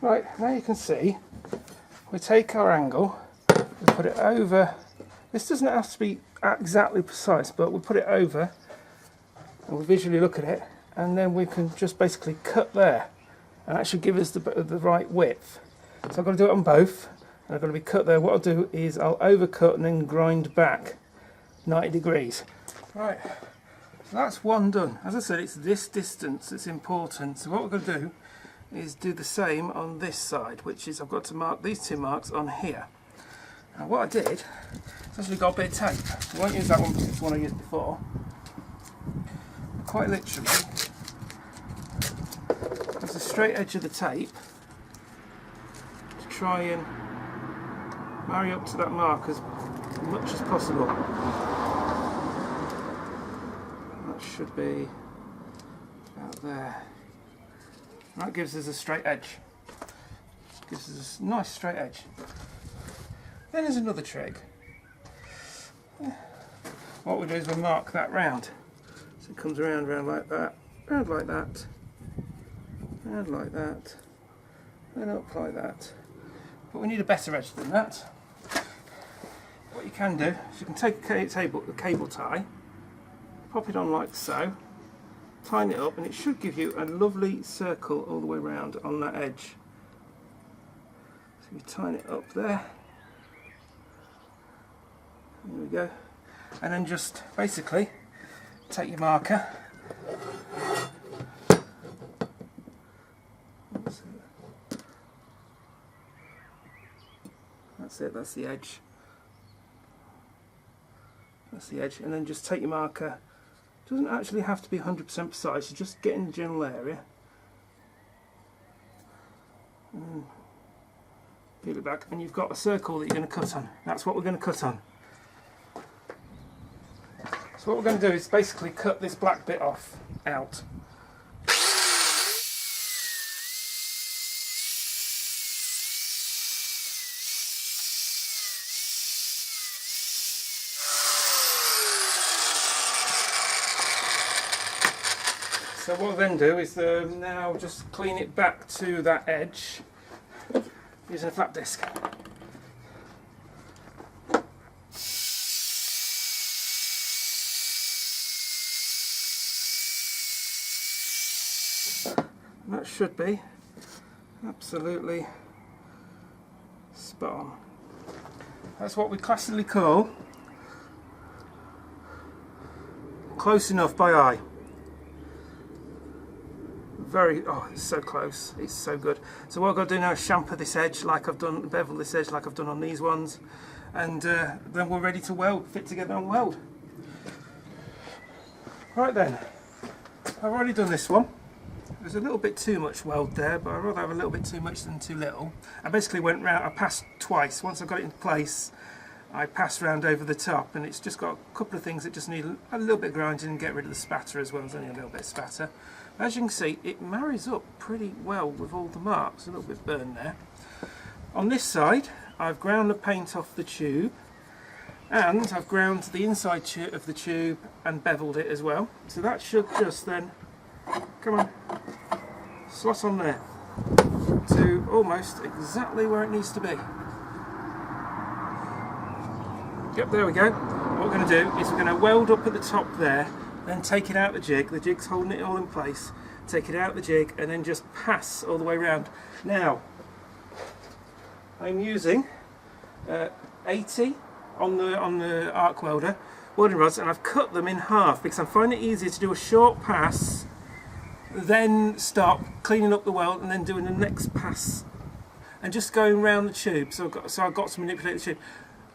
Right, now you can see, we take our angle, we put it over. This doesn't have to be exactly precise, but we put it over and we visually look at it, and then we can just basically cut there, and that should give us the right width. So I've got to do it on both, and I've got to be cut there. What I'll do is I'll overcut and then grind back 90 degrees. Right, so that's one done. As I said, it's this distance that's important. So what we're going to do is do the same on this side, which is I've got to mark these two marks on here. Now what I did is actually got a bit of tape. I won't use that one because it's one I used before. Quite literally, there's the straight edge of the tape to try and marry up to that mark as much as possible. That should be about there. That gives us a straight edge. Gives us a nice straight edge. Then there's another trick. What we do is we mark that round. So it comes round like that, round like that, round like that, then up like that. But we need a better edge than that. What you can do is you can take a cable tie, pop it on like so, tighten it up, and it should give you a lovely circle all the way around on that edge. So you tighten it up there. There we go. And then just basically take your marker. That's it, that's the edge. That's the edge. And then just take your marker. It doesn't actually have to be 100% precise, you just get in the general area. And peel it back, and you've got a circle that you're going to cut on. That's what we're going to cut on. So what we're going to do is basically cut this black bit off, out. So what we'll then do is now just clean it back to that edge using a flat disc. That should be absolutely spot on. That's what we classically call close enough by eye. Oh, it's so close, it's so good. So what I've got to do now is chamfer this edge like I've done, bevel this edge like I've done on these ones, and then we're ready to weld, fit together and weld. Right then, I've already done this one. There's a little bit too much weld there, but I'd rather have a little bit too much than too little. I basically went round, I passed twice. Once I got it in place, I passed round over the top, and it's just got a couple of things that just need a little bit of grinding and get rid of the spatter as well. There's only a little bit of spatter. As you can see, it marries up pretty well with all the marks. A little bit burned there. On this side, I've ground the paint off the tube, and I've ground the inside of the tube and beveled it as well. So that should just then, come on, slot on there to almost exactly where it needs to be. Yep, there we go. What we're going to do is we're going to weld up at the top there, then take it out the jig's holding it all in place, take it out the jig, and then just pass all the way around. Now, I'm using 80 on the arc welder welding rods, and I've cut them in half because I'm finding it easier to do a short pass, then stop, cleaning up the weld, and then doing the next pass, and just going round the tube. So I've got to manipulate the tube.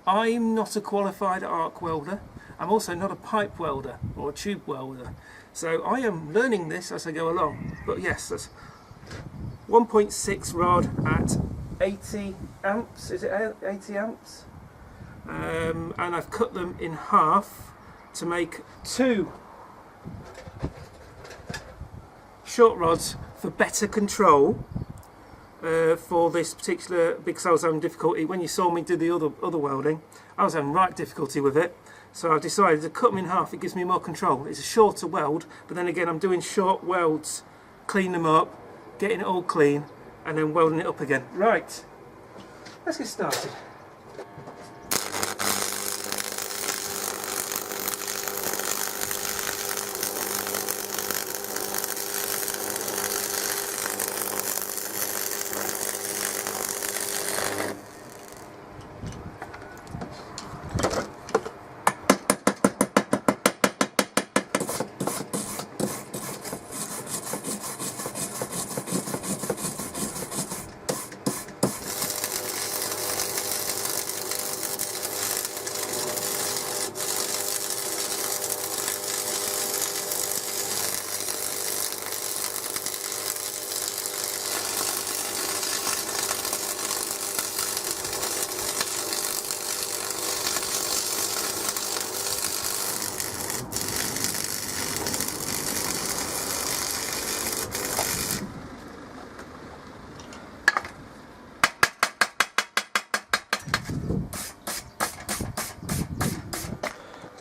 I'm not a qualified arc welder. I'm also not a pipe welder or a tube welder. So I am learning this as I go along. But yes, that's 1.6 rod at 80 amps. Is it 80 amps? And I've cut them in half to make two short rods for better control for this particular, because I was having difficulty. When you saw me do the other welding, I was having right difficulty with it. So I decided to cut them in half. It gives me more control. It's a shorter weld, but then again I'm doing short welds, clean them up, getting it all clean, and then welding it up again. Right, let's get started.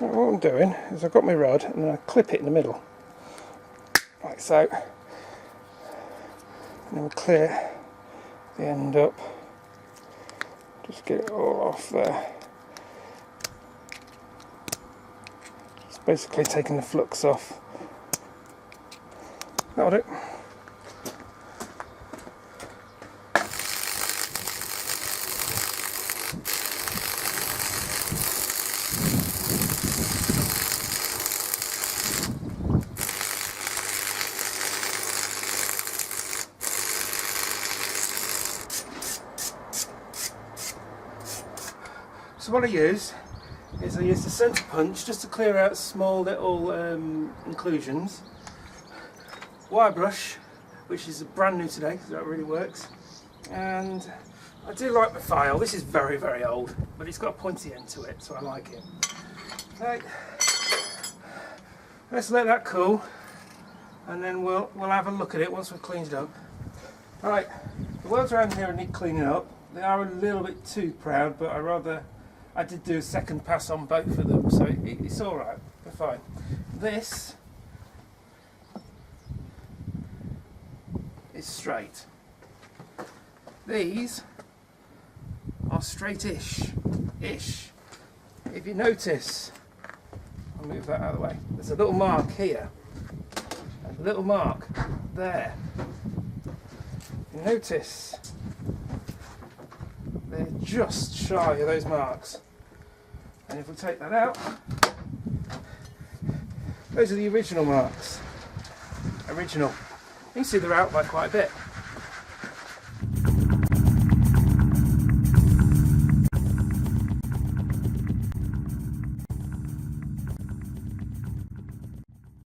What I'm doing is I've got my rod and then I clip it in the middle, like so, and then we'll clear the end up, just get it all off there. Just basically taking the flux off. That'll do. So what I use is the centre punch just to clear out small little inclusions. Wire brush, which is brand new today, so that really works. And I do like the file. This is very, very old, but it's got a pointy end to it, so I like it. Okay, let's let that cool, and then we'll have a look at it once we've cleaned it up. All right, the welds around here need cleaning up. They are a little bit too proud, but I did do a second pass on both of them, so it's all right. They're fine. This is straight. These are straight-ish. If you notice, I'll move that out of the way. There's a little mark here, and a little mark there. You notice they're just shy of those marks. And if we take that out, those are the original marks. Original. You can see they're out by quite a bit.